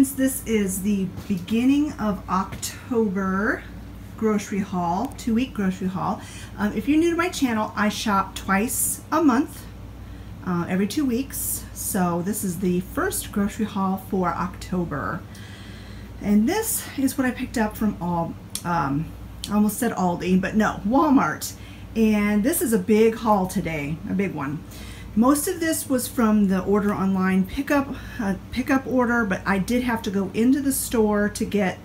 friends, this is the beginning of October grocery haul, 2-week grocery haul. If you're new to my channel, I shop twice a month, every 2 weeks. So this is the first grocery haul for October. And this is what I picked up from I almost said Aldi, but no, Walmart. And this is a big haul today, a big one. Most of this was from the order online pickup order, but I did have to go into the store to go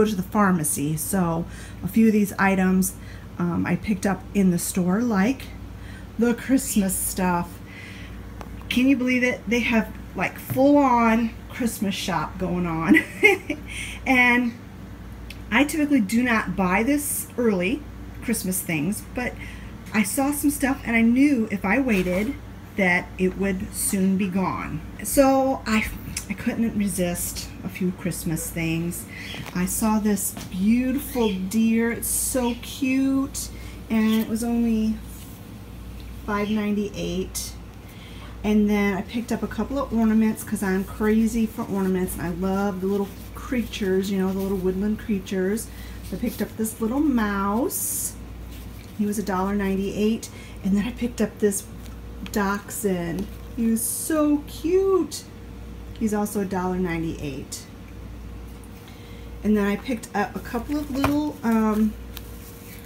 to the pharmacy. So a few of these items I picked up in the store, like the Christmas stuff. Can you believe it? They have like full-on Christmas shop going on. And I typically do not buy this early, Christmas things, but I saw some stuff and I knew if I waited that it would soon be gone. So I couldn't resist a few Christmas things. I saw this beautiful deer. It's so cute, and it was only $5.98. And then I picked up a couple of ornaments because I'm crazy for ornaments and I love the little creatures, you know, the little woodland creatures. I picked up this little mouse. He was $1.98. And then I picked up this dachshund. He was so cute. He's also $1.98. And then I picked up a couple of little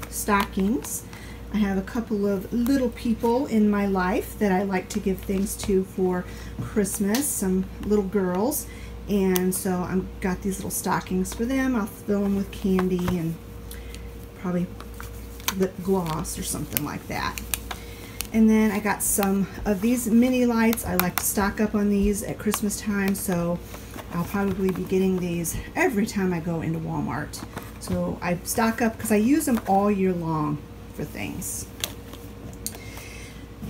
stockings. I have a couple of little people in my life that I like to give things to for Christmas, some little girls. And so I've got these little stockings for them. I'll fill them with candy and probably lip gloss or something like that. And then I got some of these mini lights. I like to stock up on these at Christmas time, so I'll probably be getting these every time I go into Walmart. So I stock up because I use them all year long for things.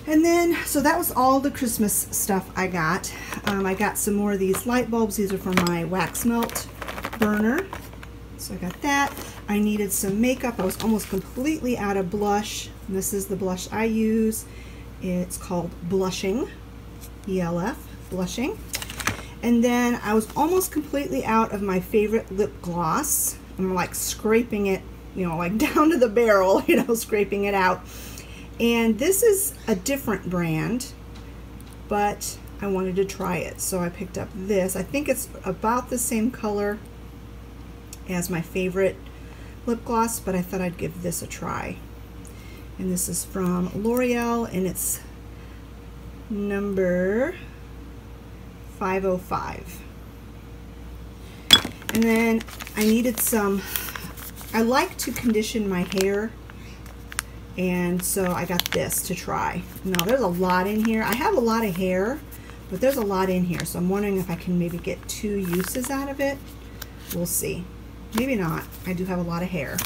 And then, so that was all the Christmas stuff I got. I got some more of these light bulbs. These are from my wax melt burner. So I got that. I needed some makeup. I was almost completely out of blush. And this is the blush I use. It's called Blushing, ELF, Blushing. And then I was almost completely out of my favorite lip gloss. I'm like scraping it, you know, like down to the barrel, you know, scraping it out. And this is a different brand, but I wanted to try it. So I picked up this. I think it's about the same color as my favorite lip gloss, but I thought I'd give this a try. And this is from L'Oreal, and it's number 505. And then I needed some, I like to condition my hair, and so I got this to try. Now there's a lot in here. I have a lot of hair, but there's a lot in here, so I'm wondering if I can maybe get 2 uses out of it. We'll see. Maybe not. I do have a lot of hair.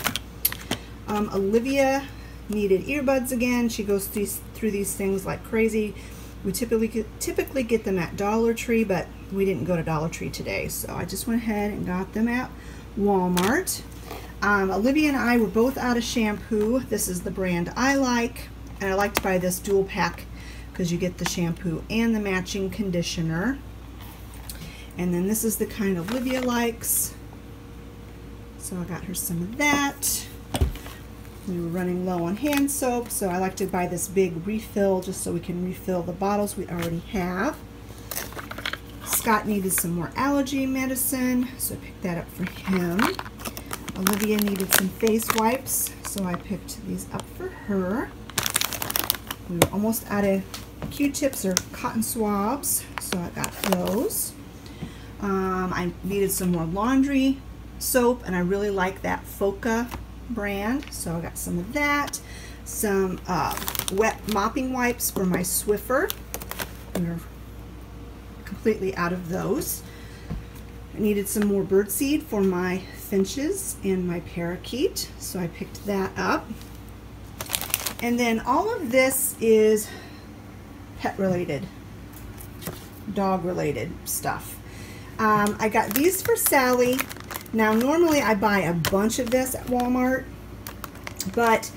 Olivia needed earbuds again. She goes through these things like crazy. We typically get them at Dollar Tree, but we didn't go to Dollar Tree today, so I just went ahead and got them at Walmart. Olivia and I were both out of shampoo. This is the brand I like, and I like to buy this dual pack because you get the shampoo and the matching conditioner. And then this is the kind Olivia likes, so I got her some of that. We were running low on hand soap, so I like to buy this big refill just so we can refill the bottles we already have. Scott needed some more allergy medicine, so I picked that up for him. Olivia needed some face wipes, so I picked these up for her. We were almost out of Q-tips or cotton swabs, so I got those. I needed some more laundry soap, and I really like that Foca brand, so I got some of that. Some wet mopping wipes for my Swiffer. We're completely out of those. I needed some more birdseed for my finches and my parakeet, so I picked that up. And then all of this is pet related, dog related stuff. I got these for Sally. Now normally I buy a bunch of this at Walmart, but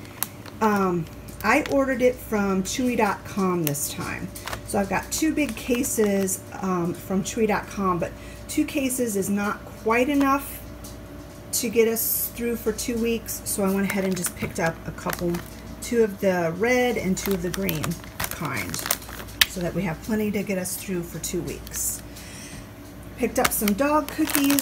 I ordered it from Chewy.com this time. So I've got 2 big cases from Chewy.com, but 2 cases is not quite enough to get us through for 2 weeks, so I went ahead and just picked up a couple, 2 of the red and 2 of the green kind, so that we have plenty to get us through for 2 weeks. Picked up some dog cookies.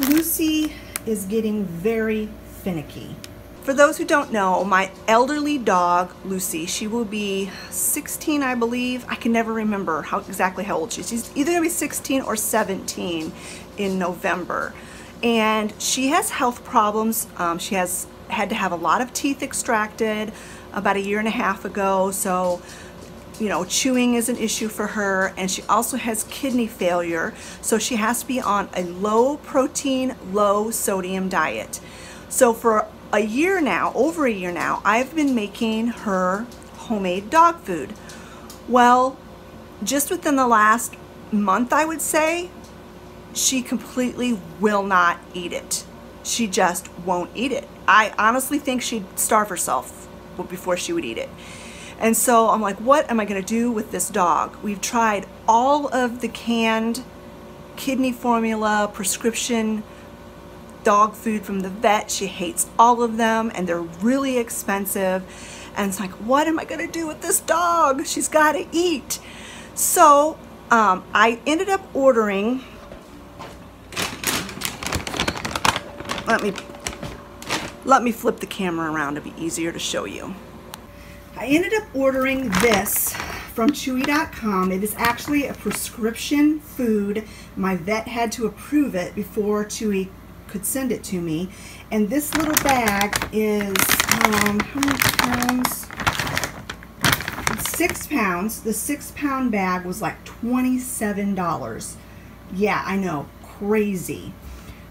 Lucy is getting very finicky. For those who don't know, my elderly dog, Lucy, she will be 16, I believe. I can never remember exactly how old she is. She's either gonna be 16 or 17 in November. And she has health problems. She has had to have a lot of teeth extracted about 1.5 years ago. So, you know, chewing is an issue for her. And she also has kidney failure. So she has to be on a low protein, low sodium diet. So for a year now, over a year now, I've been making her homemade dog food. Well, just within the last month, I would say, she completely will not eat it. She just won't eat it. I honestly think she'd starve herself before she would eat it. And so I'm like, what am I gonna do with this dog? We've tried all of the canned kidney formula, prescription dog food from the vet. She hates all of them, and they're really expensive. And it's like, what am I gonna do with this dog? She's gotta eat. So I ended up ordering, let me flip the camera around to be easier to show you. I ended up ordering this from Chewy.com. It is actually a prescription food. My vet had to approve it before Chewy could send it to me. And this little bag is, how many pounds? 6 pounds. The 6-pound bag was like $27. Yeah, I know, crazy.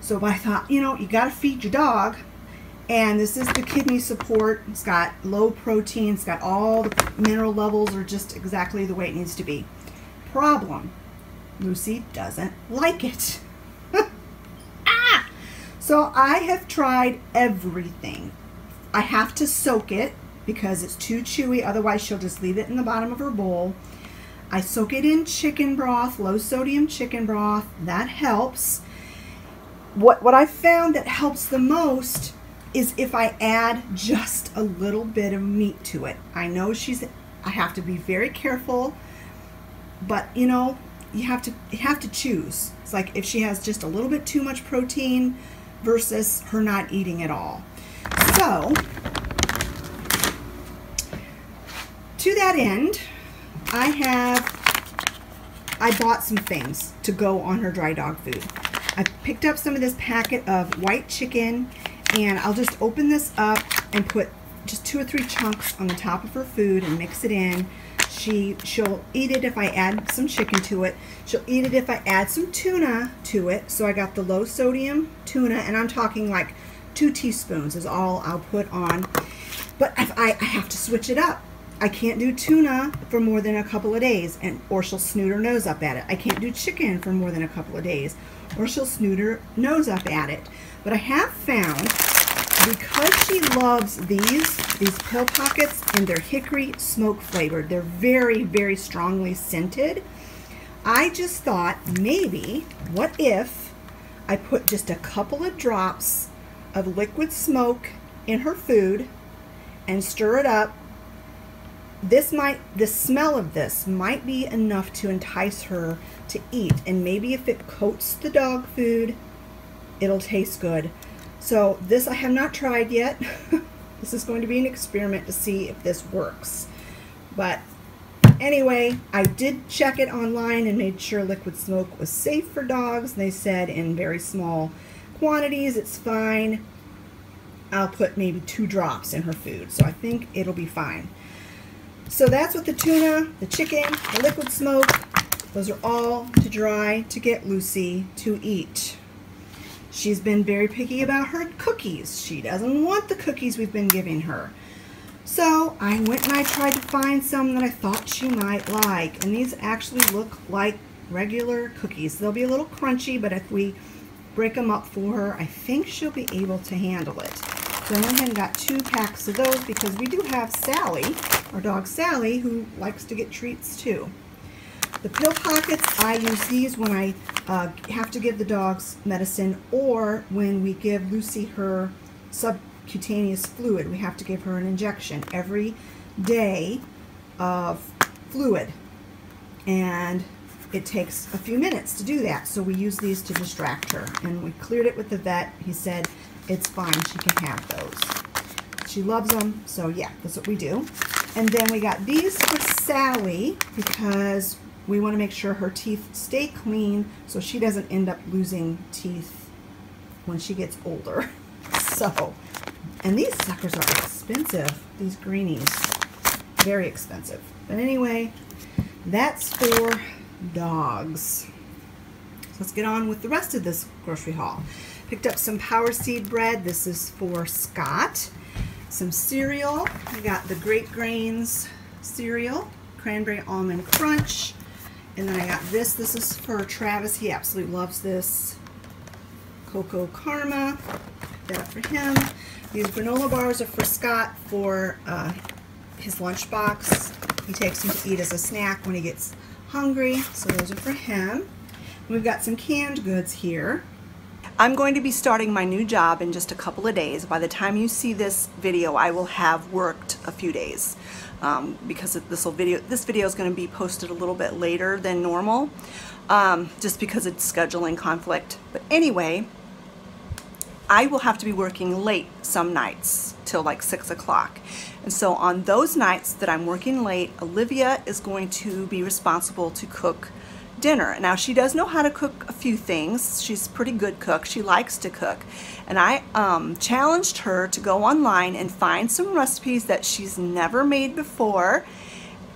So I thought, you know, you gotta feed your dog. And this is the kidney support. It's got low protein. It's got all the mineral levels are just exactly the way it needs to be. Problem, Lucy doesn't like it. So I have tried everything. I have to soak it because it's too chewy, otherwise she'll just leave it in the bottom of her bowl. I soak it in chicken broth, low sodium chicken broth. That helps. What I found that helps the most is if I add just a little bit of meat to it. I know I have to be very careful, but you know, you have to choose. It's like if she has just a little bit too much protein versus her not eating at all. So, to that end, I bought some things to go on her dry dog food. I picked up some of this packet of white chicken, and I'll just open this up and put just 2 or 3 chunks on the top of her food and mix it in. She'll eat it if I add some chicken to it. She'll eat it if I add some tuna to it. So I got the low sodium tuna, and I'm talking like 2 teaspoons is all I'll put on. But I have to switch it up. I can't do tuna for more than a couple of days, or she'll snoot her nose up at it. I can't do chicken for more than a couple of days, or she'll snoot her nose up at it. But I have found, because she loves these pill pockets, and they're hickory smoke flavored, they're very, very strongly scented. I just thought, maybe, what if I put just a couple of drops of liquid smoke in her food and stir it up. The smell of this might be enough to entice her to eat, and maybe if it coats the dog food, it'll taste good. So this I have not tried yet. This is going to be an experiment to see if this works. But anyway, I did check it online and made sure liquid smoke was safe for dogs. They said in very small quantities it's fine. I'll put maybe 2 drops in her food, so I think it'll be fine. So that's what the tuna, the chicken, the liquid smoke, those are all to dry to get Lucy to eat. She's been very picky about her cookies. She doesn't want the cookies we've been giving her. So I went and I tried to find some that I thought she might like. And these actually look like regular cookies. They'll be a little crunchy, but if we break them up for her, I think she'll be able to handle it. So I went ahead and got 2 packs of those because we do have Sally, our dog Sally, who likes to get treats too. The pill pockets, I use these when I have to give the dogs medicine, or when we give Lucy her subcutaneous fluid, we have to give her an injection every day of fluid, and it takes a few minutes to do that, so we use these to distract her, and we cleared it with the vet. He said it's fine, she can have those. She loves them, so yeah, that's what we do. And then we got these for Sally because we want to make sure her teeth stay clean so she doesn't end up losing teeth when she gets older. So, and these suckers are expensive, these greenies, very expensive. But anyway, that's for dogs. So let's get on with the rest of this grocery haul. Picked up some Power Seed bread. This is for Scott. Some cereal. I got the Great Grains cereal, Cranberry Almond Crunch. And then I got this. This is for Travis. He absolutely loves this. Cocoa Karma. That for him. These granola bars are for Scott for his lunchbox. He takes them to eat as a snack when he gets hungry. So those are for him. We've got some canned goods here. I'm going to be starting my new job in just a couple of days. By the time you see this video, I will have worked a few days because this video is going to be posted a little bit later than normal, just because it's scheduling conflict. But anyway, I will have to be working late some nights till like 6 o'clock. And so on those nights that I'm working late, Olivia is going to be responsible to cook dinner. Now she does know how to cook a few things. She's a pretty good cook. She likes to cook. And I challenged her to go online and find some recipes that she's never made before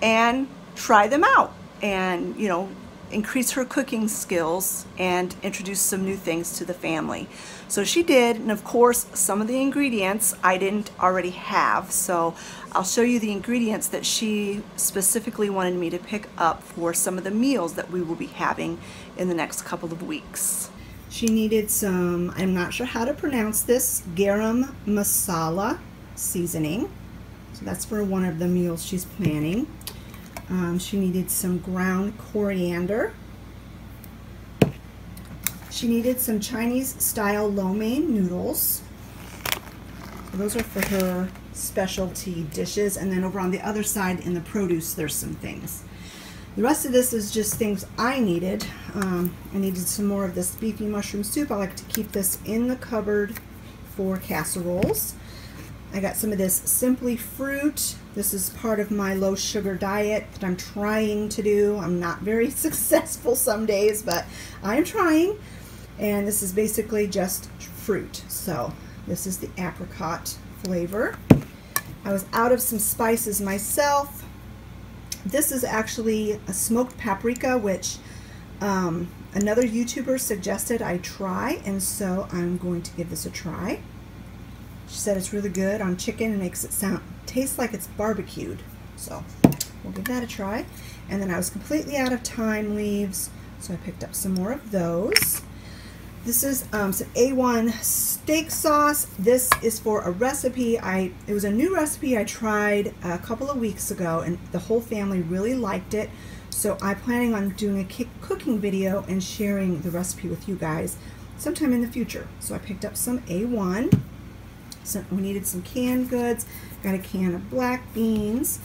and try them out and, you know, increase her cooking skills and introduce some new things to the family. So she did, and of course some of the ingredients I didn't already have, so I'll show you the ingredients that she specifically wanted me to pick up for some of the meals that we will be having in the next couple of weeks. She needed some, I'm not sure how to pronounce this, garam masala seasoning. So that's for one of the meals she's planning. She needed some ground coriander. She needed some Chinese style lo mein noodles. So those are for her specialty dishes. And then over on the other side in the produce, there's some things. The rest of this is just things I needed. I needed some more of this beefy mushroom soup. I like to keep this in the cupboard for casseroles. I got some of this Simply Fruit. This is part of my low sugar diet that I'm trying to do. I'm not very successful some days, but I'm trying. And this is basically just fruit. So this is the apricot flavor. I was out of some spices myself. This is actually a smoked paprika, which another YouTuber suggested I try, and so I'm going to give this a try. She said it's really good on chicken and makes it taste like it's barbecued. So we'll give that a try. And then I was completely out of thyme leaves, so I picked up some more of those. This is some A1 steak sauce. This is for a recipe. It was a new recipe I tried a couple of weeks ago, and the whole family really liked it. So I'm planning on doing a cooking video and sharing the recipe with you guys sometime in the future. So I picked up some A1. So we needed some canned goods. Got a can of black beans,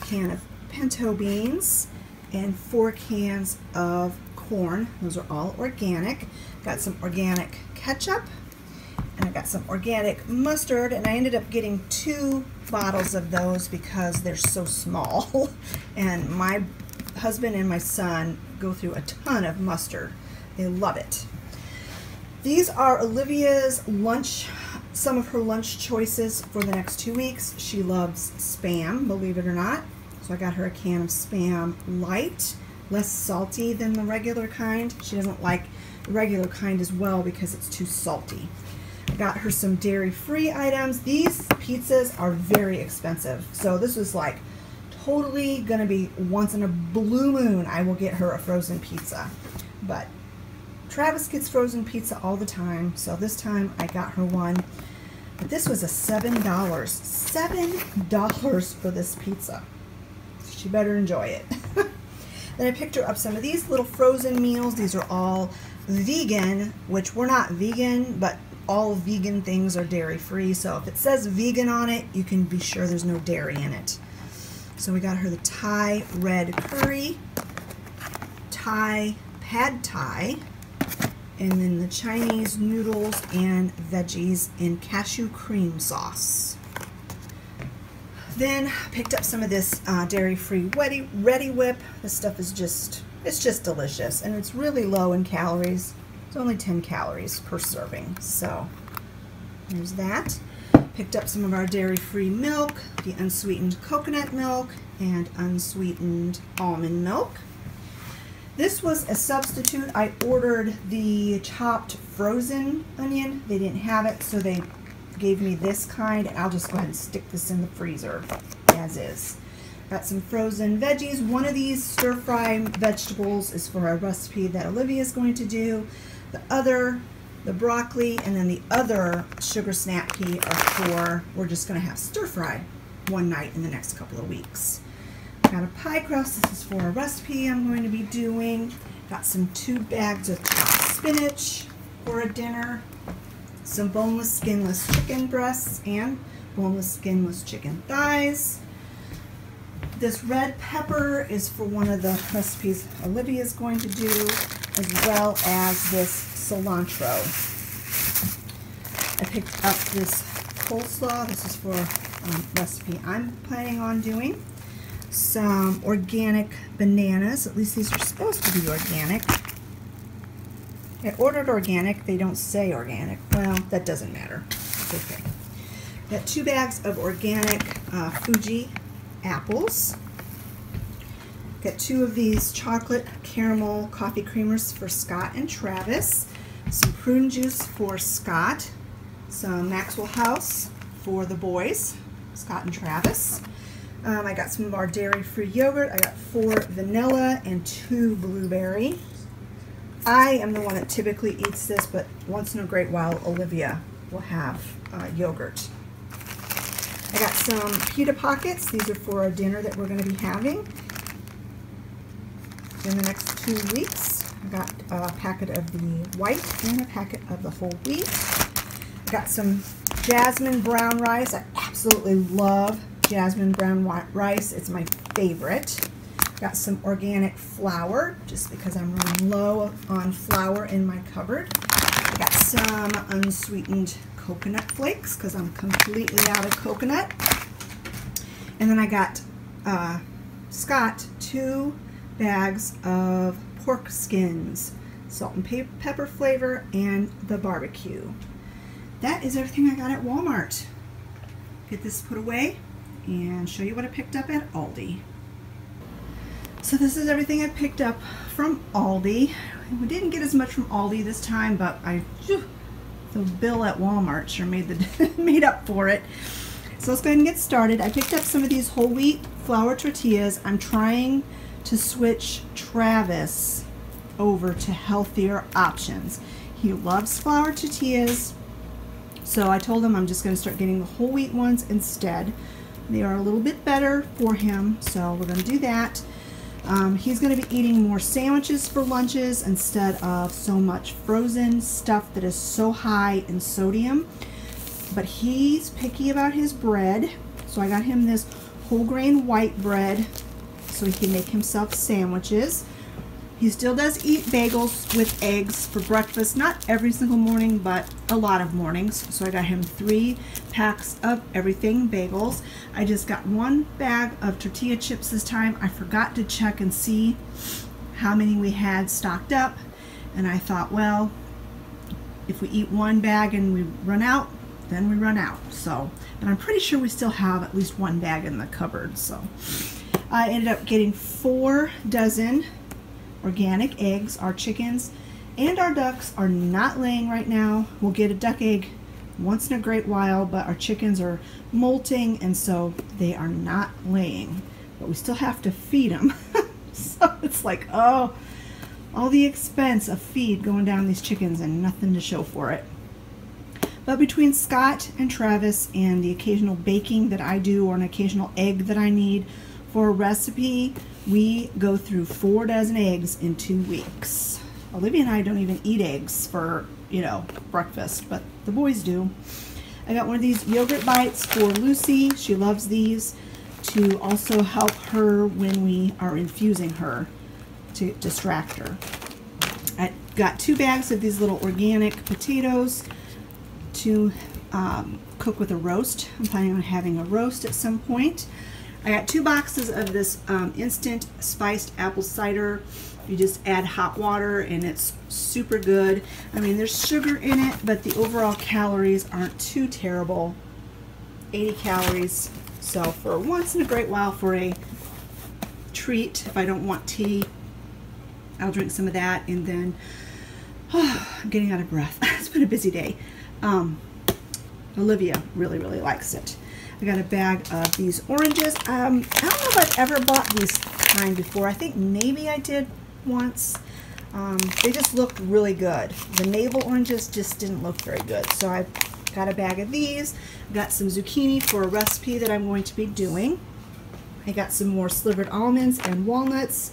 a can of pinto beans, and 4 cans of corn. Those are all organic. Got some organic ketchup, and I got some organic mustard, and I ended up getting 2 bottles of those because they're so small. And my husband and my son go through a ton of mustard. They love it. These are Olivia's lunch, some of her lunch choices for the next 2 weeks. She loves Spam, believe it or not. So I got her a can of Spam Light, less salty than the regular kind. She doesn't like the regular kind as well because it's too salty. I got her some dairy-free items. These pizzas are very expensive. So this was like totally gonna be once in a blue moon I will get her a frozen pizza. But Travis gets frozen pizza all the time, so this time I got her one. But this was a $7. $7 for this pizza. She better enjoy it. Then I picked her up some of these little frozen meals. These are all vegan, which we're not vegan, but all vegan things are dairy-free. So if it says vegan on it, you can be sure there's no dairy in it. So we got her the Thai red curry, Thai pad Thai, and then the Chinese noodles and veggies in cashew cream sauce. Then picked up some of this dairy-free Ready Whip. This stuff is it's just delicious, and it's really low in calories. It's only 10 calories per serving. So there's that. Picked up some of our dairy-free milk, the unsweetened coconut milk and unsweetened almond milk. This was a substitute. I ordered the chopped frozen onion. They didn't have it, so they gave me this kind, and I'll just go ahead and stick this in the freezer as is. Got some frozen veggies. One of these stir-fry vegetables is for a recipe that Olivia is going to do. The other, the broccoli, and then the other sugar snap pea are for, we're just going to have stir-fry one night in the next couple of weeks. Got a pie crust. This is for a recipe I'm going to be doing. Got some 2 bags of chopped spinach for a dinner. Some boneless, skinless chicken breasts and boneless, skinless chicken thighs. This red pepper is for one of the recipes Olivia is going to do, as well as this cilantro. I picked up this coleslaw. This is for a recipe I'm planning on doing. Some organic bananas. At least these are supposed to be organic. I ordered organic. They don't say organic. Well, that doesn't matter. It's okay. Got 2 bags of organic Fuji apples. Got 2 of these chocolate caramel coffee creamers for Scott and Travis. Some prune juice for Scott. Some Maxwell House for the boys, Scott and Travis. I got some of our dairy-free yogurt. I got 4 vanilla and 2 blueberry. I am the one that typically eats this, but once in a great while, Olivia will have yogurt. I got some pita pockets. These are for our dinner that we're going to be having in the next 2 weeks. I got a packet of the white and a packet of the whole wheat. I got some jasmine brown rice. I absolutely love jasmine brown rice. It's my favorite. Got some organic flour, just because I'm running low on flour in my cupboard. I got some unsweetened coconut flakes, because I'm completely out of coconut. And then I got Scott 2 bags of pork skins, salt and pepper flavor, and the barbecue. That is everything I got at Walmart. Get this put away and show you what I picked up at Aldi. So this is everything I picked up from Aldi. We didn't get as much from Aldi this time, but the bill at Walmart sure made up for it. So let's go ahead and get started. I picked up some of these whole wheat flour tortillas. I'm trying to switch Travis over to healthier options. He loves flour tortillas, so I told him I'm just going to start getting the whole wheat ones instead. They are a little bit better for him, so we're going to do that. He's going to be eating more sandwiches for lunches instead of so much frozen stuff that is so high in sodium. But he's picky about his bread, so I got him this whole grain white bread so he can make himself sandwiches. He still does eat bagels with eggs for breakfast, not every single morning, but a lot of mornings. So I got him 3 packs of everything bagels. I just got 1 bag of tortilla chips this time. I forgot to check and see how many we had stocked up, and I thought, well, if we eat 1 bag and we run out, then we run out. So, but I'm pretty sure we still have at least 1 bag in the cupboard. So I ended up getting 4 dozen organic eggs. Our chickens and our ducks are not laying right now. We'll get a duck egg once in a great while, but our chickens are molting, and so they are not laying, but we still have to feed them. So it's like, oh, all the expense of feed going down these chickens and nothing to show for it. But between Scott and Travis and the occasional baking that I do, or an occasional egg that I need for a recipe, We go through 4 dozen eggs in 2 weeks. Olivia and I don't even eat eggs for, you know, breakfast, but the boys do. I got one of these yogurt bites for Lucy. She loves these to also help her when we are infusing her to distract her. I got 2 bags of these little organic potatoes to cook with a roast. I'm planning on having a roast at some point. I got 2 boxes of this instant spiced apple cider. You just add hot water and it's super good. I mean, there's sugar in it, but the overall calories aren't too terrible. 80 calories. So for once in a great while, for a treat, if I don't want tea, I'll drink some of that. And then, I'm getting out of breath. It's been a busy day. Olivia really likes it. I got a bag of these oranges. I don't know if I've ever bought these kind before. I think maybe I did once. They just looked really good. The navel oranges just didn't look very good. So I got a bag of these. Got some zucchini for a recipe that I'm going to be doing. I got some more slivered almonds and walnuts.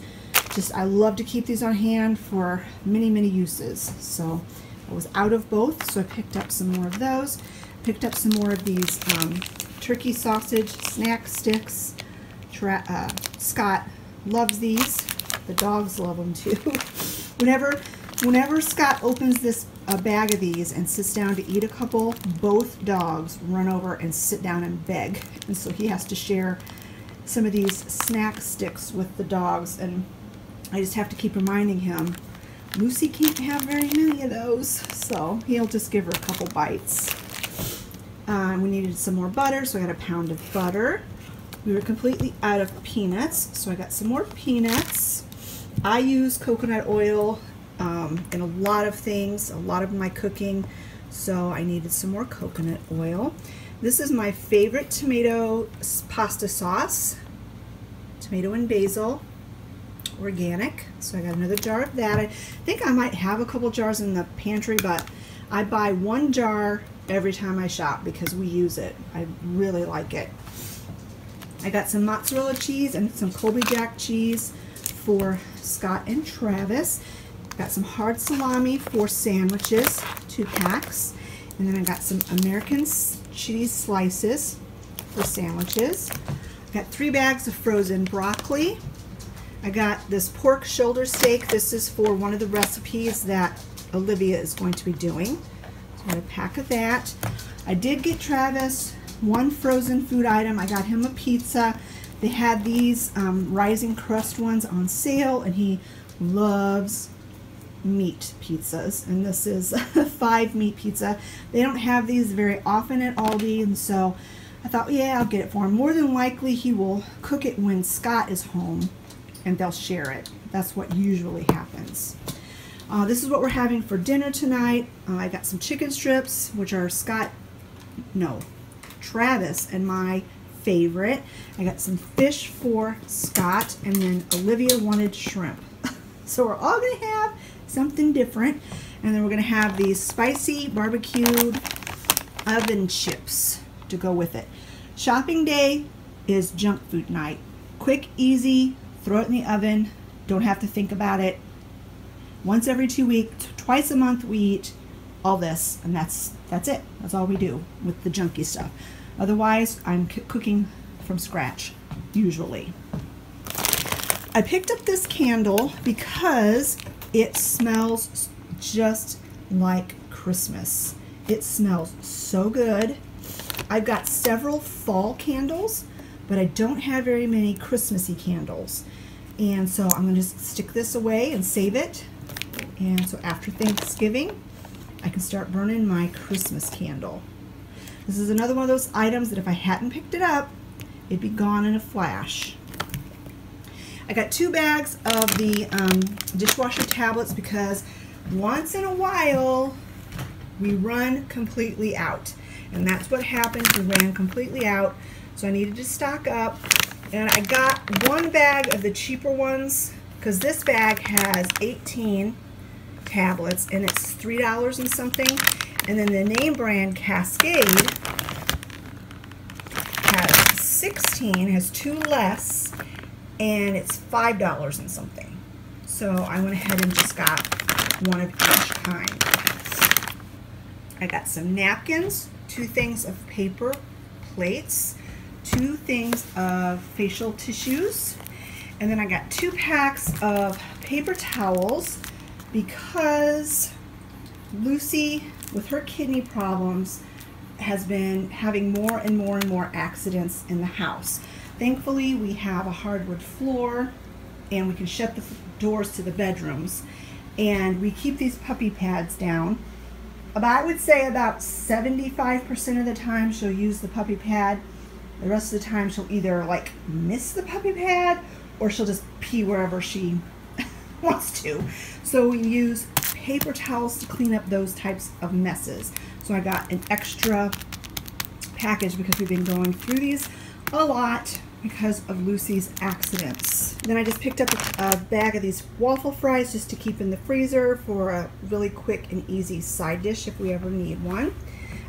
I love to keep these on hand for many uses. So I was out of both, so I picked up some more of those. Picked up some more of these turkey sausage snack sticks. Scott loves these. The dogs love them too. Whenever Scott opens a bag of these and sits down to eat a couple, both dogs run over and sit down and beg. And so he has to share some of these snack sticks with the dogs, and I just have to keep reminding him, Lucy can't have very many of those, so he'll just give her a couple bites. We needed some more butter, so I got a pound of butter. We were completely out of peanuts, so I got some more peanuts. I use coconut oil in a lot of things, a lot of my cooking, so I needed some more coconut oil. This is my favorite tomato pasta sauce, tomato and basil, organic. So I got another jar of that. I think I might have a couple jars in the pantry, but I buy 1 jar every time I shop because we use it. I really like it. I got some mozzarella cheese and some Colby Jack cheese for Scott and Travis. Got some hard salami for sandwiches, 2 packs. And then I got some American cheese slices for sandwiches. Got 3 bags of frozen broccoli. I got this pork shoulder steak. This is for one of the recipes that Olivia is going to be doing. So I got a pack of that. I did get Travis 1 frozen food item. I got him a pizza. They had these rising crust ones on sale, and he loves meat pizzas, and this is a 5 meat pizza. They don't have these very often at Aldi, and so I thought, yeah, I'll get it for him. More than likely he will cook it when Scott is home and they'll share it. That's what usually happens. This is what we're having for dinner tonight. I got some chicken strips, which are Travis and my favorite. I got some fish for Scott, and then Olivia wanted shrimp. So we're all gonna have something different, and then we're gonna have these spicy barbecued oven chips to go with it. Shopping day is junk food night. Quick, easy, throw it in the oven, don't have to think about it. Once every 2 weeks, twice a month we eat all this, and that's it. That's all we do with the junky stuff. Otherwise, I'm cooking from scratch, usually. I picked up this candle because it smells just like Christmas. It smells so good. I've got several fall candles, but I don't have very many Christmassy candles. And so I'm going to just stick this away and save it. And so after Thanksgiving, I can start burning my Christmas candle. This is another one of those items that if I hadn't picked it up, it'd be gone in a flash. I got 2 bags of the dishwasher tablets because once in a while we run completely out. And that's what happened. We ran completely out. So I needed to stock up. And I got 1 bag of the cheaper ones because this bag has 18 tablets and it's $3 and something. And then the name brand Cascade has 16, has 2 less, and it's $5 and something. So I went ahead and just got one of each kind. I got some napkins, 2 things of paper plates, 2 things of facial tissues, and then I got 2 packs of paper towels because Lucy, with her kidney problems, has been having more and more and more accidents in the house. Thankfully, we have a hardwood floor and we can shut the doors to the bedrooms, and we keep these puppy pads down. I would say about 75% of the time she'll use the puppy pad. The rest of the time she'll either like miss the puppy pad or she'll just pee wherever she wants to. So we use paper towels to clean up those types of messes. So I got an extra package because we've been going through these a lot because of Lucy's accidents. Then I just picked up a bag of these waffle fries just to keep in the freezer for a really quick and easy side dish if we ever need one.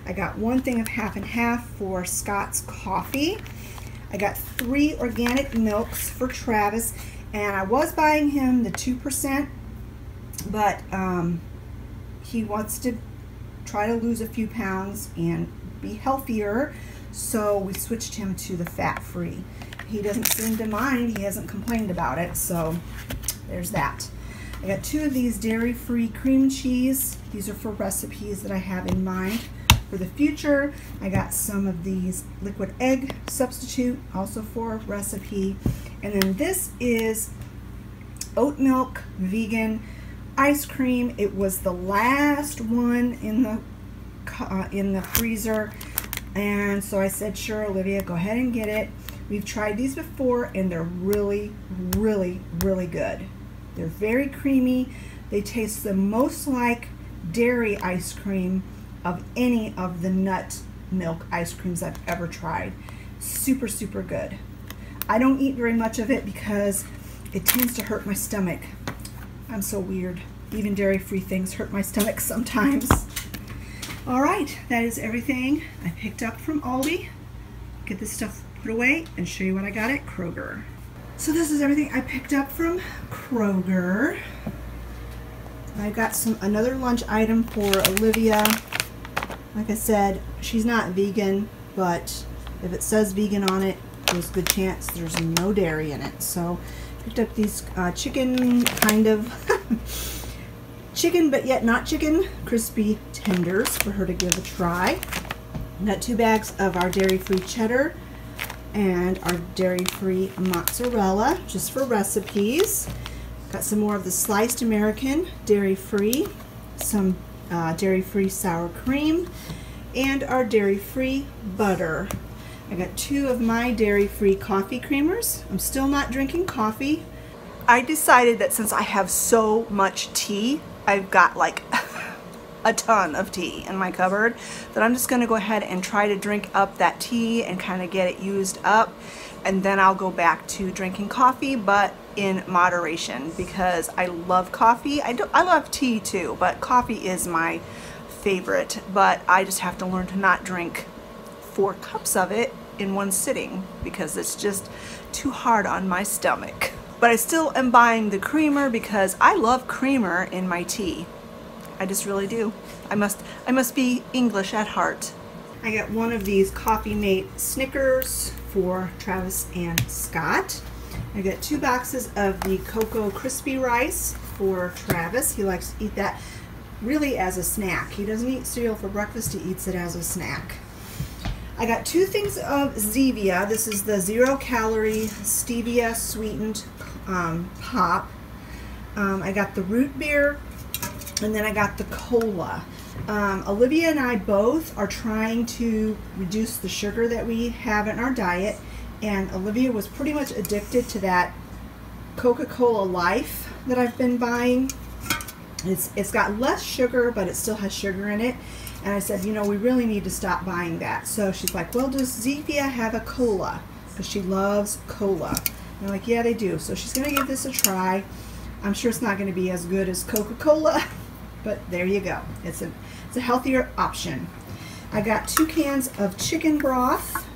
I got 1 thing of half and half for Scott's coffee. I got 3 organic milks for Travis, and I was buying him the 2%, but he wants to try to lose a few pounds and be healthier, so we switched him to the fat-free. He doesn't seem to mind. He hasn't complained about it, so there's that. I got 2 of these dairy-free cream cheese. These are for recipes that I have in mind for the future. I got some of these liquid egg substitute, also for a recipe. And then this is oat milk vegan ice cream. It was the last one in the freezer, and so I said, sure, Olivia, go ahead and get it. We've tried these before and they're really, really, really good. They're very creamy. They taste the most like dairy ice cream of any of the nut milk ice creams I've ever tried. Super, super good. I don't eat very much of it because it tends to hurt my stomach. I'm so weird. Even dairy-free things hurt my stomach sometimes. All right, that is everything I picked up from Aldi. Get this stuff put away and show you what I got at Kroger. So this is everything I picked up from Kroger. I got another lunch item for Olivia. Like I said, she's not vegan, but if it says vegan on it, there's a good chance there's no dairy in it. So picked up these chicken, kind of chicken but yet not chicken, crispy tenders for her to give a try. Got 2 bags of our dairy-free cheddar and our dairy-free mozzarella, just for recipes. Got some more of the sliced American dairy-free, some dairy-free sour cream, and our dairy-free butter. I got 2 of my dairy-free coffee creamers. I'm still not drinking coffee. I decided that since I have so much tea, I've got like a ton of tea in my cupboard, that I'm just gonna go ahead and try to drink up that tea and kind of get it used up, and then I'll go back to drinking coffee, but in moderation, because I love coffee. I love tea too, but coffee is my favorite, but I just have to learn to not drink 4 cups of it in one sitting because it's just too hard on my stomach. But I still am buying the creamer because I love creamer in my tea. I just really do. I must be English at heart. I got 1 of these Coffee Mate Snickers for Travis and Scott. I got 2 boxes of the Cocoa Crispy Rice for Travis. He likes to eat that really as a snack. He doesn't eat cereal for breakfast, he eats it as a snack. I got 2 things of Zevia. This is the 0-calorie stevia sweetened pop. I got the root beer, and then I got the cola. Olivia and I both are trying to reduce the sugar that we have in our diet, and Olivia was pretty much addicted to that Coca-Cola Life that I've been buying. It's got less sugar, but it still has sugar in it. And I said, you know, we really need to stop buying that. So she's like, well, does Zevia have a cola? Because she loves cola. And I'm like, yeah, they do. So she's going to give this a try. I'm sure it's not going to be as good as Coca-Cola, but there you go. It's a healthier option. I got 2 cans of chicken broth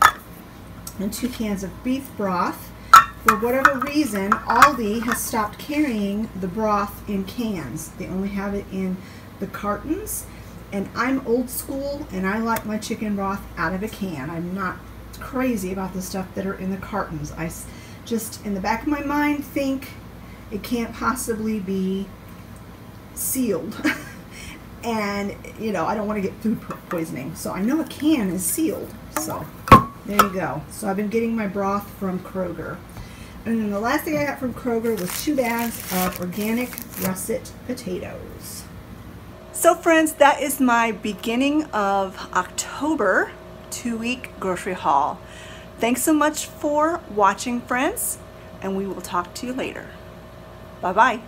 and 2 cans of beef broth for whatever reason, Aldi has stopped carrying the broth in cans. They only have it in the cartons. And I'm old school, and I like my chicken broth out of a can. I'm not crazy about the stuff that are in the cartons. I just, in the back of my mind, think it can't possibly be sealed. And, you know, I don't want to get food poisoning. So I know a can is sealed. So there you go. So I've been getting my broth from Kroger. And then the last thing I got from Kroger was 2 bags of organic russet potatoes. So friends, that is my beginning of October 2-week grocery haul. Thanks so much for watching, friends, and we will talk to you later. Bye-bye.